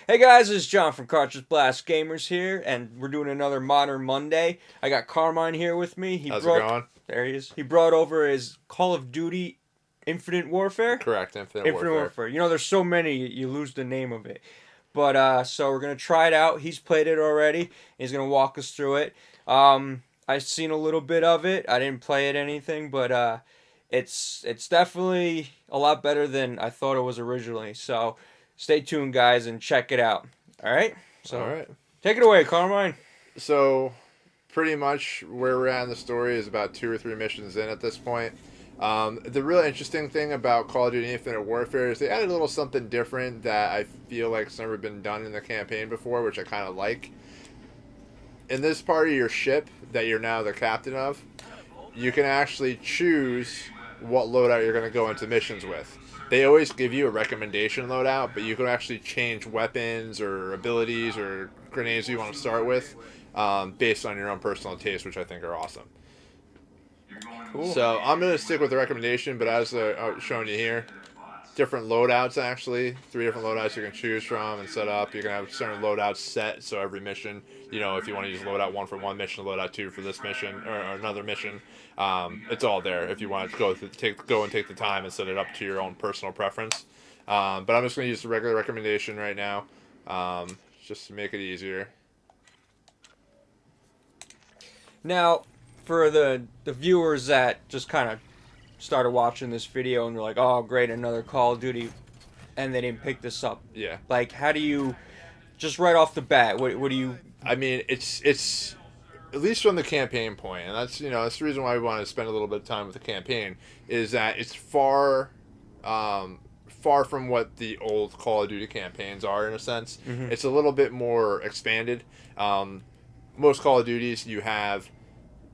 Hey guys, it's John from Cartridge Gamers here, and we're doing another Modern Monday. I got Carmine here with me. How's it going? There he is. He brought over his Call of Duty Infinite Warfare. Correct, Infinite Warfare. You know, there's so many you lose the name of it. But so we're gonna try it out. He's played it already. He's gonna walk us through it. I've seen a little bit of it. I didn't play it anything, but it's definitely a lot better than I thought it was originally. So stay tuned, guys, and check it out. All right. So All right. take it away, Carmine. So, pretty much where we're at in the story is about 2 or 3 missions in at this point. The real interesting thing about Call of Duty Infinite Warfare is they added a little something different that I feel like has never been done in the campaign before, which I kind of like. In this part of your ship that you're now the captain of, you can actually choose what loadout you're going to go into missions with. They always give you a recommendation loadout, but you can actually change weapons or abilities or grenades you want to start with based on your own personal taste, which I think are awesome. Cool. So I'm going to stick with the recommendation, but as shown you here, different loadouts actually. 3 different loadouts you can choose from and set up. You can have certain loadouts set, so every mission, you know, if you want to use loadout 1 for one mission, loadout 2 for this mission or another mission, it's all there if you want to go and take the time and set it up to your own personal preference. But I'm just going to use the regular recommendation right now, just to make it easier. Now, for the viewers that just kind of started watching this video and they're like, "Oh, great, another Call of Duty," and they didn't pick this up. Yeah. Like, how do you, just right off the bat, what do you? I mean, it's at least from the campaign point, and that's that's the reason why we want to spend a little bit of time with the campaign, is that it's far from what the old Call of Duty campaigns are in a sense. Mm-hmm. It's a little bit more expanded. Most Call of Duties you have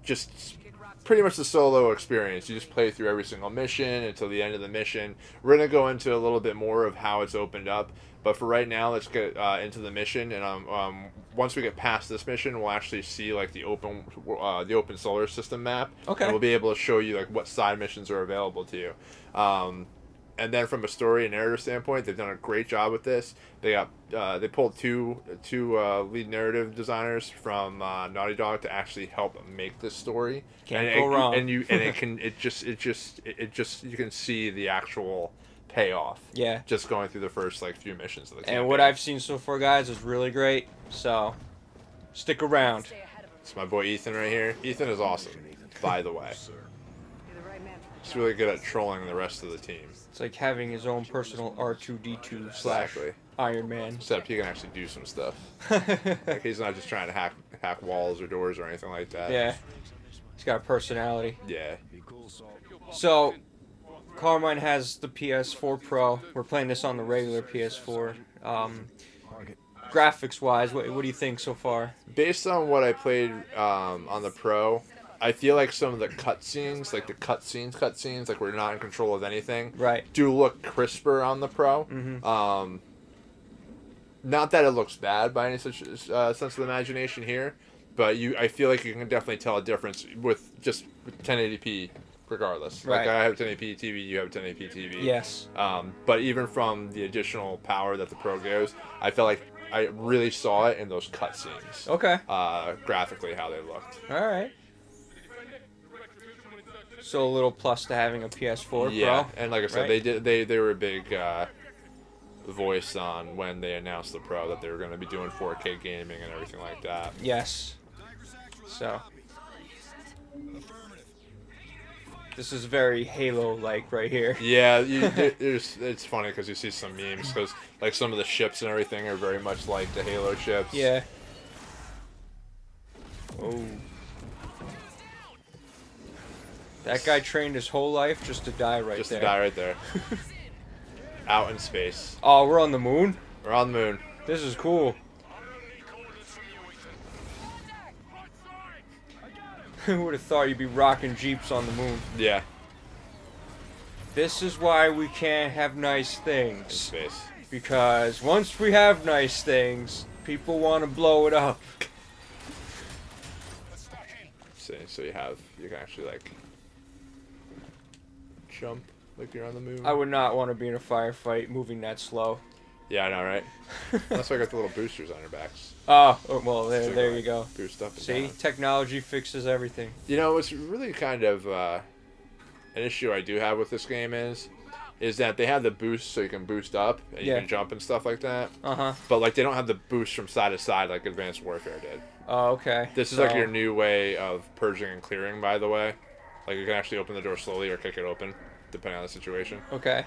just pretty much the solo experience. You just play through every single mission until the end of the mission. We're going to go into a little bit more of how it's opened up, but for right now, let's get into the mission. And once we get past this mission, we'll actually see like the open solar system map. Okay. And we'll be able to show you like what side missions are available to you. And then from a story and narrative standpoint, they've done a great job with this. They pulled two lead narrative designers from Naughty Dog to actually help make this story. Can't go wrong. And you can see the actual payoff. Yeah. Just going through the first like few missions of the campaign. And what I've seen so far, guys, is really great. So stick around. It's my boy Ethan right here. Ethan is awesome, by the way. He's really good at trolling the rest of the team. It's like having his own personal R2D2 Exactly. Iron Man. Except he can actually do some stuff. Like he's not just trying to hack walls or doors or anything like that. Yeah. He's got a personality. Yeah. So, Carmine has the PS4 Pro. We're playing this on the regular PS4. Graphics-wise, what do you think so far? Based on what I played on the Pro, I feel like some of the cutscenes, like the cutscenes, like we're not in control of anything, Right. do look crisper on the Pro. Mm-hmm. Not that it looks bad by any such sense of the imagination here, but I feel like you can definitely tell a difference with 1080p regardless. Right. Like I have a 1080p TV, you have a 1080p TV. Yes. But even from the additional power that the Pro gives, I felt like I really saw it in those cutscenes. Okay. Graphically, how they looked. All right. So a little plus to having a PS4 Yeah, Pro. and like I said, right? they were a big voice on when they announced the Pro that they were going to be doing 4K gaming and everything like that. Yes. So. This is very Halo-like right here. Yeah, it's funny because you see some memes because like some of the ships and everything are very much like the Halo ships. Yeah. Oh. That guy trained his whole life just to die right Just there. to die right there. Out in space. Oh, we're on the moon? We're on the moon. This is cool. Who would have thought you'd be rocking Jeeps on the moon? Yeah, This is why we can't have nice in things. space. Because once we have nice things, people want to blow it up. So you can actually like jump like you're on the moon. I would not want to be in a firefight moving that slow. Yeah, I know, right? That's why I got the little boosters on your backs. Oh, well, So there like, you go. Boost up and See, down. technology fixes everything. You know, what's really kind of an issue I do have with this game is that they have the boost so you can boost up and you Yeah. can jump and stuff like that. Uh-huh. But like they don't have the boost from side to side like Advanced Warfare did. Oh, okay. This is like your new way of purging and clearing, by the way. Like you can actually open the door slowly or kick it open, depending on the situation. Okay.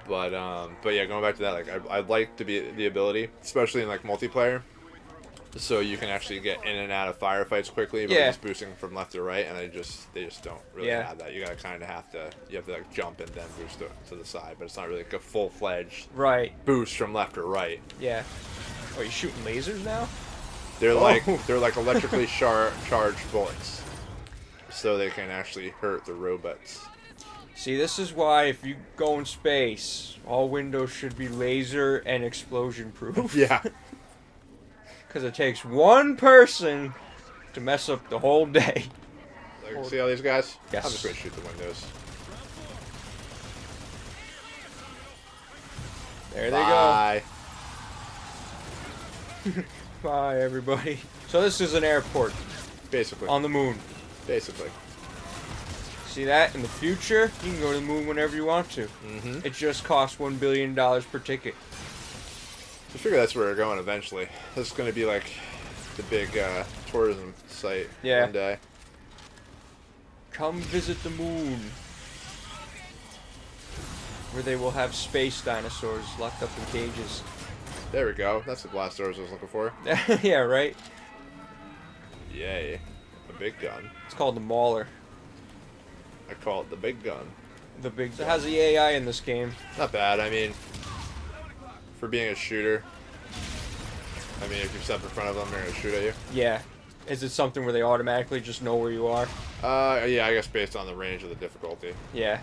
But yeah, going back to that, like I'd like to be the ability, especially in like multiplayer, so you can actually get in and out of firefights quickly, but just boosting from left to right, and they just don't really have that. You gotta kind of have to like jump and then boost to the side, but it's not really like a full-fledged boost from left or right. Yeah. Oh, you shooting lasers now? They're like electrically charged bullets, so they can actually hurt the robots. See, this is why if you go in space, all windows should be laser and explosion proof. Yeah. Because it takes one person to mess up the whole day. Like, see all these guys? Yes. I'm just going to shoot the windows. There Bye. they go. Bye, everybody. So this is an airport. Basically. On the moon. Basically. See that? In the future, you can go to the moon whenever you want to. Mm-hmm. It just costs $1 billion per ticket. I figure that's where we're going eventually. This is going to be like the big tourism site one day. Come visit the moon. Where they will have space dinosaurs locked up in cages. There we go. That's the blast doors I was looking for. Yeah, right? Yay. A big gun. It's called the Mauler. I call it the big gun. The big. It has the AI in this game. Not bad. I mean, for being a shooter, I mean, if you step in front of them, they're going to shoot at you. Yeah. Is it something where they automatically just know where you are? Yeah, I guess based on the range of the difficulty. Yeah.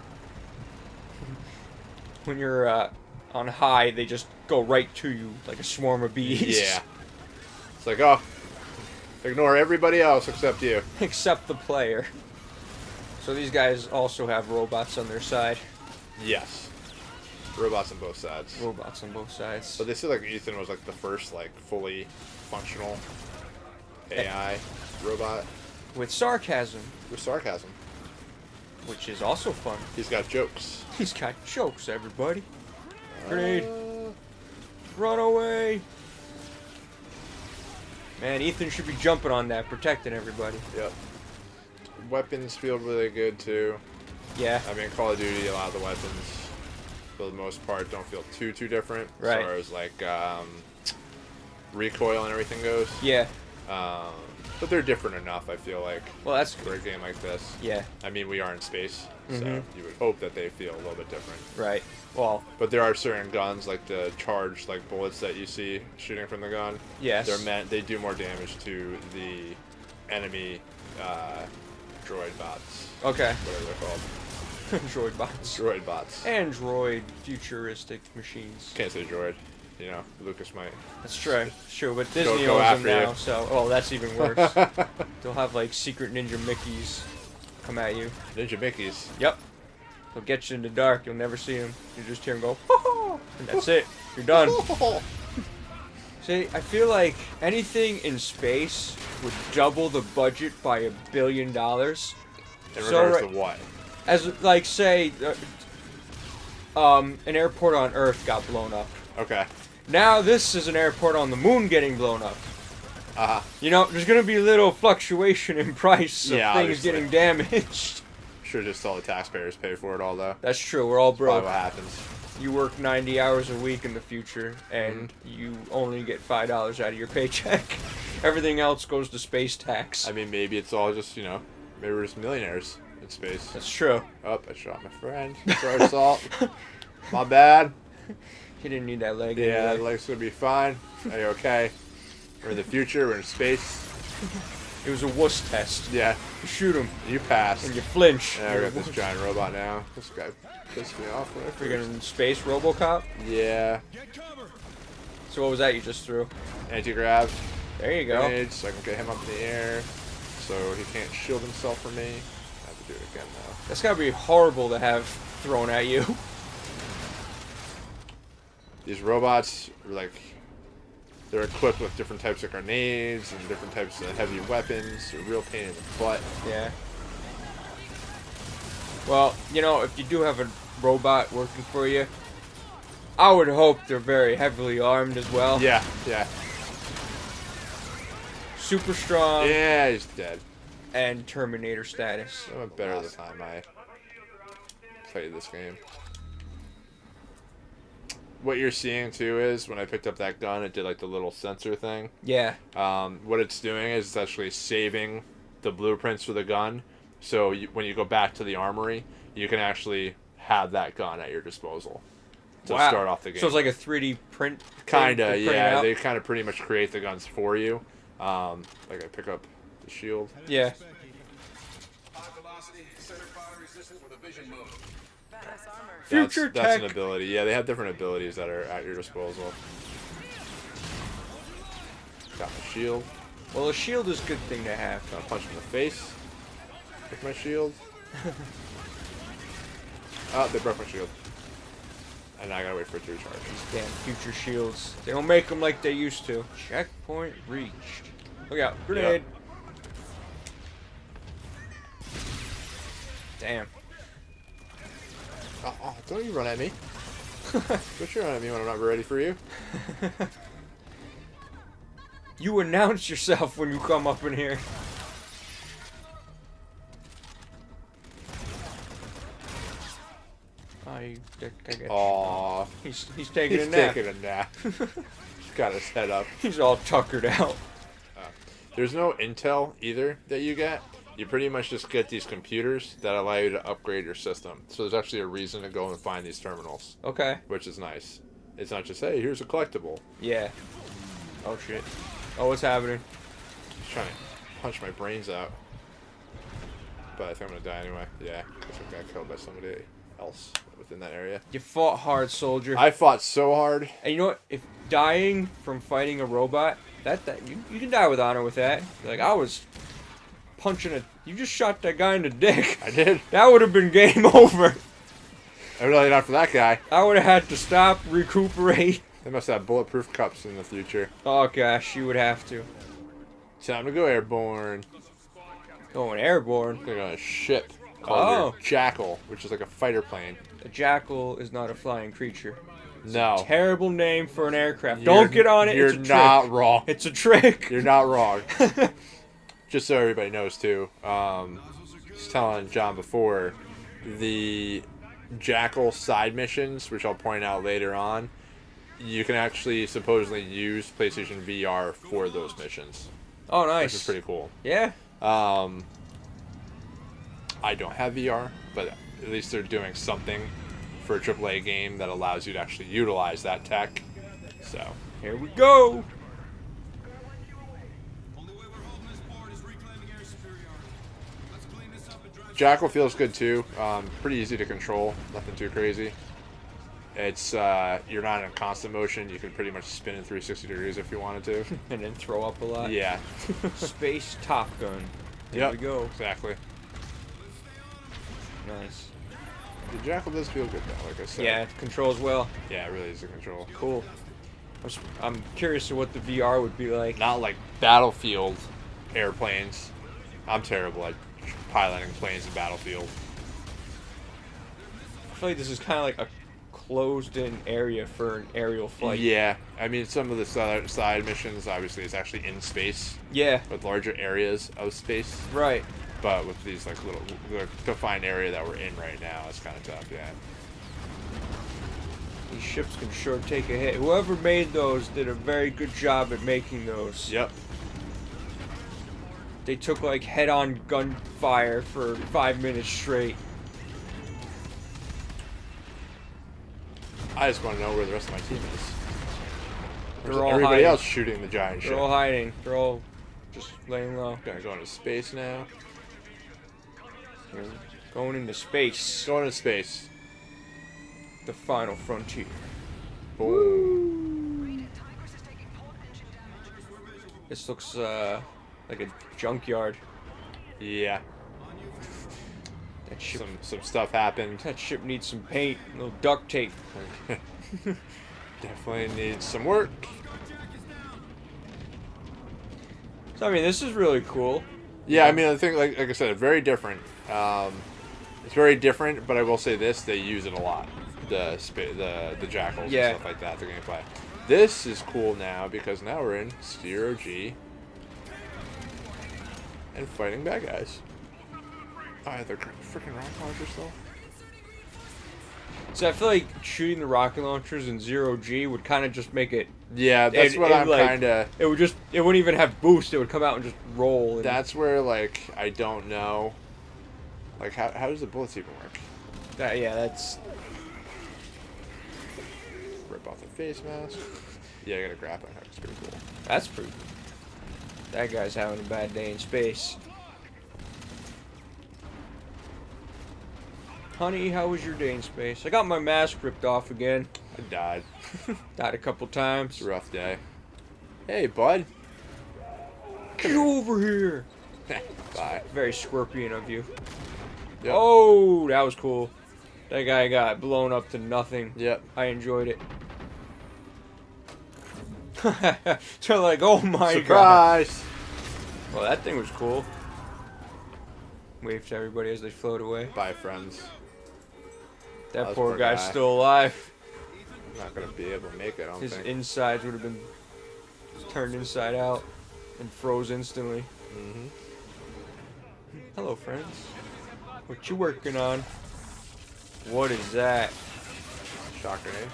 When you're on high, they just go right to you like a swarm of bees. Yeah. It's like, oh, ignore everybody else except you. Except the player. So these guys also have robots on their side. Yes. Robots on both sides. Robots on both sides. But they said like Ethan was like the first like fully functional AI robot. With sarcasm. With sarcasm. Which is also fun. He's got jokes. He's got jokes, everybody. Grenade. Run away. Man, Ethan should be jumping on that, protecting everybody. Yep. Weapons feel really good too. Yeah. I mean, Call of Duty, a lot of the weapons, for the most part, don't feel too different. Right. As far as like recoil and everything goes. Yeah. But they're different enough, I feel like. Well, that's for a game like this. Yeah. I mean, we are in space, so Mm-hmm. you would hope that they feel a little bit different. Right. Well. But there are certain guns, like the charged like bullets that you see shooting from the gun. Yes. They do more damage to the enemy droid bots. Okay. Whatever they're called. Droid bots. Droid bots. Android futuristic machines. Can't say droid. You know, Lucas might. That's true. True, but Disney go owns them after now, you. so that's even worse. They'll have like secret ninja Mickeys come at you. Ninja Mickeys. Yep. They'll get you in the dark. You'll never see them. You just hear them go, "Ho-ho!" And that's it. You're done. See, I feel like anything in space would double the budget by $1 billion. In regards to what? As like say, an airport on Earth got blown up. Okay. Now this is an airport on the moon getting blown up. Uh-huh. There's gonna be a little fluctuation in price of things obviously. getting damaged. Sure, just all the taxpayers pay for it all, though. That's true. We're all broke. Probably what happens. You work 90 hours a week in the future, and you only get $5 out of your paycheck. Everything else goes to space tax. I mean, maybe it's all just, maybe we're just millionaires in space. That's true. Oh, I shot my friend. Sorry, Salt. My bad. He didn't need that leg. Yeah, anyway. that leg's gonna be fine. Are you okay? We're in the future. We're in space. It was a wuss test. Yeah. You shoot him, You passed. and you flinch. Yeah, You're we a got this wuss. giant robot now. This guy pissed me off when I first. Freaking space RoboCop. Yeah. So what was that you just threw? Anti-grav. There you go. Grenade, so I can get him up in the air, so he can't shield himself from me. I have to do it again now. That's gotta be horrible to have thrown at you. these robots are like they're equipped with different types of grenades and different types of heavy weapons. They're a real pain in the butt. Yeah. Well, you know, if you do have a robot working for you, I would hope they're very heavily armed as well. Yeah, yeah. Super strong. Yeah, he's dead. And Terminator status. I went better the time I played this game. What you're seeing too is when I picked up that gun, it did like the little sensor thing. Yeah. What it's doing is it's actually saving the blueprints for the gun. So when you go back to the armory, you can actually have that gun at your disposal to start off the game. So it's like a 3D print. Kinda, yeah. They kind of pretty much create the guns for you. Like I pick up the shield. Yeah. Future That's tech. an ability. Yeah, they have different abilities that are at your disposal. Got my shield. Well, a shield is a good thing to have. Got a punch in the face with my shield. Oh, they broke my shield. And I gotta wait for it to recharge. Damn future shields. They don't make them like they used to. Checkpoint reached. Look out. Grenade. Yep. Damn. Oh, don't you run at me. Don't you run at me when I'm not ready for you. You announce yourself when you come up in here. I get Aww. He's taking a nap. He's taking a nap. Got his head up. He's all tuckered out. There's no intel either that you get. You pretty much just get these computers that allow you to upgrade your system. So there's actually a reason to go and find these terminals. Okay. Which is nice. It's not just, hey, here's a collectible. Yeah. Oh, shit. Oh, what's happening? Just trying to punch my brains out. But I think I'm going to die anyway. Yeah. Guess I got killed by somebody else within that area. You fought hard, soldier. I fought so hard. And you know what? If dying from fighting a robot, you can die with honor with that. Like, I was punching a... You just shot that guy in the dick. I did. That would have been game over. I really not for that guy. I would have had to stop, recuperate. They must have bulletproof cups in the future. Oh, gosh, you would have to. Time to go airborne. Going airborne. They're on a ship called Oh. Jackal, which is like a fighter plane. A jackal is not a flying creature. No. Terrible name for an aircraft. Don't get on it. You're It's a not trick. wrong. It's a trick. You're not wrong. Just so everybody knows too, just telling John before, the Jackal side missions, which I'll point out later on, you can actually supposedly use PlayStation VR for those missions. Oh, nice. Which is pretty cool. Yeah. I don't have VR, but at least they're doing something for a AAA game that allows you to actually utilize that tech. So here we go. Jackal feels good too. Pretty easy to control. Nothing too crazy. It's you're not in constant motion. You can pretty much spin in 360 degrees if you wanted to. And then throw up a lot. Yeah. Space Top Gun. There Yep. we go. Exactly. Nice. The Jackal does feel good though, like I said. Yeah, it controls well. Yeah, it really is a control. Cool. I'm curious to what the VR would be like. Not like Battlefield airplanes. I'm terrible at piloting planes in Battlefield. I feel like this is kind of like a closed-in area for an aerial flight. Yeah, I mean some of the side missions obviously is actually in space. Yeah. With larger areas of space. Right. But with these like little defined area that we're in right now, it's kind of tough. Yeah. These ships can sure take a hit. Whoever made those did a very good job at making those. Yep. They took like head-on gunfire for 5 minutes straight. I just want to know where the rest of my team is. They're all everybody hiding. else shooting the giant ship. They're all hiding. They're all just laying low. Gonna go into space now. They're going into space. Going into space. The final frontier. Boom. This looks like a junkyard. Yeah. That ship. Some stuff happened. That ship needs some paint. A little duct tape. Definitely needs some work. So I mean, this is really cool. Yeah, I mean, I think like I said, very different. It's very different, but I will say this: they use it a lot. The jackals Yeah. and stuff like that. The gameplay. This is cool now because now we're in 0G and fighting bad guys. Oh, they're freaking rock launchers though. So I feel like shooting the rocket launchers in 0G would kind of just make it. Yeah, that's what I'm like, kind of. It wouldn't even have boost. It would come out and just roll. And That's where like I don't know. Like how does the bullets even work? that's. Rip off the face mask. Yeah, I got a grappling hook. It's pretty cool. That's pretty cool. That guy's having a bad day in space. Honey, how was your day in space? I got my mask ripped off again. I died. Died a couple times. It's a rough day. Hey, bud. Get over here. Bye. Very scorpion of you. Yep. Oh, that was cool. That guy got blown up to nothing. Yep. I enjoyed it. So like, oh my god. Surprise! Well, that thing was cool. Wave to everybody as they float away. Bye, friends. That was poor poor guy's guy. still alive. I'm not gonna be able to make it. I don't His think. insides would have been turned inside out and froze instantly. Mm-hmm. Hello, friends. What you working on? What is that? Shock grenade.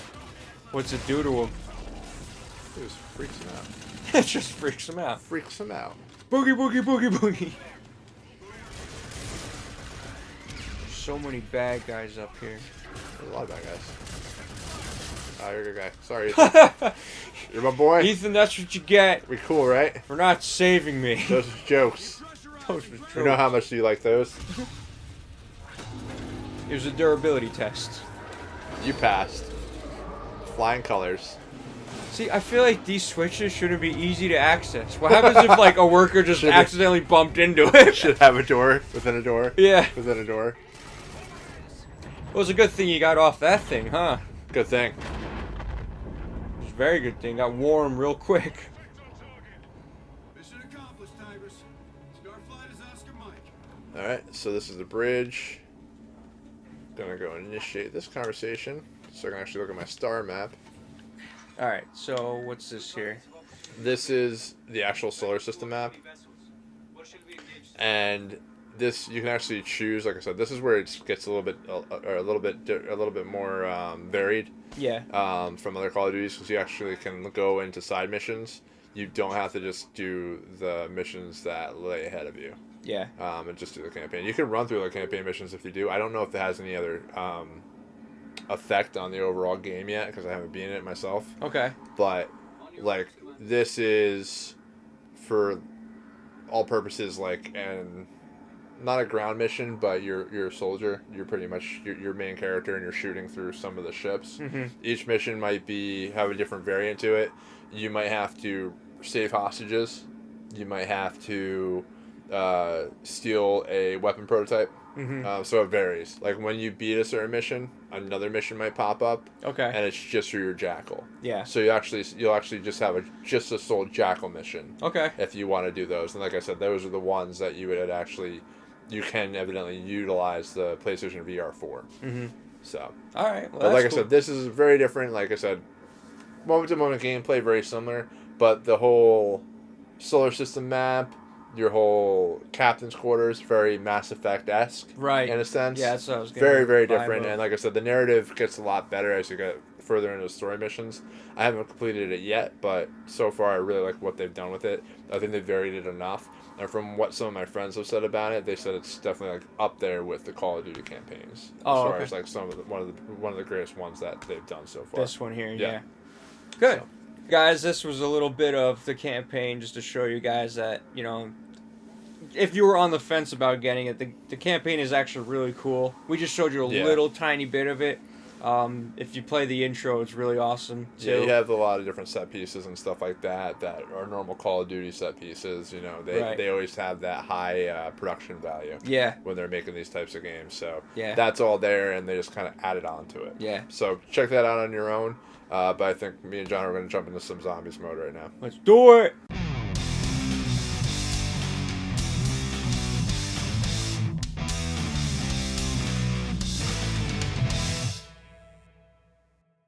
What's it do to him? It just freaks him out. It just freaks him out. Freaks him out. Boogie, boogie, boogie, boogie. So many bad guys up here. There's a lot of bad guys. Oh, you're a good guy. Sorry, Ethan. You're my boy. Ethan, that's what you get We cool, right? for not saving me. Those are jokes. Those were You know how much do you like those? It was a durability test. You passed. Flying colors. See, I feel like these switches shouldn't be easy to access. What happens if like a worker just Should be. accidentally bumped into it? Should have a door within a door. Yeah. Within a door. Well, it's a good thing you got off that thing, huh? Good thing. It's a very good thing. Got warm real quick. Mission accomplished, Tigers. Starflight is Oscar Mike. Alright, so this is the bridge. Gonna go initiate this conversation so I can actually look at my star map. Alright, so what's this here? This is the actual solar system map. And this you can actually choose, like I said, this is where it gets a little bit more varied Yeah. from other Call of Duties, because you actually can go into side missions. You don't have to just do the missions that lay ahead of you. Yeah. And just do the campaign. You can run through the campaign missions if you do. I don't know if it has any other effect on the overall game yet, because I haven't been in it myself. Okay. But like this is for all purposes like and not a ground mission, but you're a soldier. You're pretty much your main character, and you're shooting through some of the ships. Mm-hmm. Each mission might have a different variant to it. You might have to save hostages. You might have to steal a weapon prototype. Mm-hmm. So it varies. Like when you beat a certain mission, another mission might pop up, Okay. and it's just for your jackal. Yeah. So you'll actually just have a sole jackal mission Okay. if you want to do those. And like I said, those are the ones that you can evidently utilize the PlayStation VR for. Mm-hmm. So, All right. Well, but like I that's cool. said, this is very different. Like I said, moment to moment gameplay very similar, but the whole solar system map, your whole captain's quarters, very Mass Effect-esque, Right. in a sense. Yeah, that's what I was getting Very, very the vibe different. of. And like I said, the narrative gets a lot better as you get further into the story missions. I haven't completed it yet, but so far I really like what they've done with it. I think they've varied it enough. And from what some of my friends have said about it, they said it's definitely like up there with the Call of Duty campaigns. Oh, as far okay. as like one of the greatest ones that they've done so far. This one here, Yeah. yeah. Good. So. Guys, this was a little bit of the campaign just to show you guys that, you know, if you were on the fence about getting it, the campaign is actually really cool. We just showed you a Yeah. little tiny bit of it. If you play the intro, it's really awesome, too. Yeah, you have a lot of different set pieces and stuff like that are normal Call of Duty set pieces. You know, Right. they always have that high production value Yeah, when they're making these types of games. So Yeah. that's all there, and they just kind of added on to it. yeah. So check that out on your own. But I think me and John are going to jump into some zombies mode right now. Let's do it.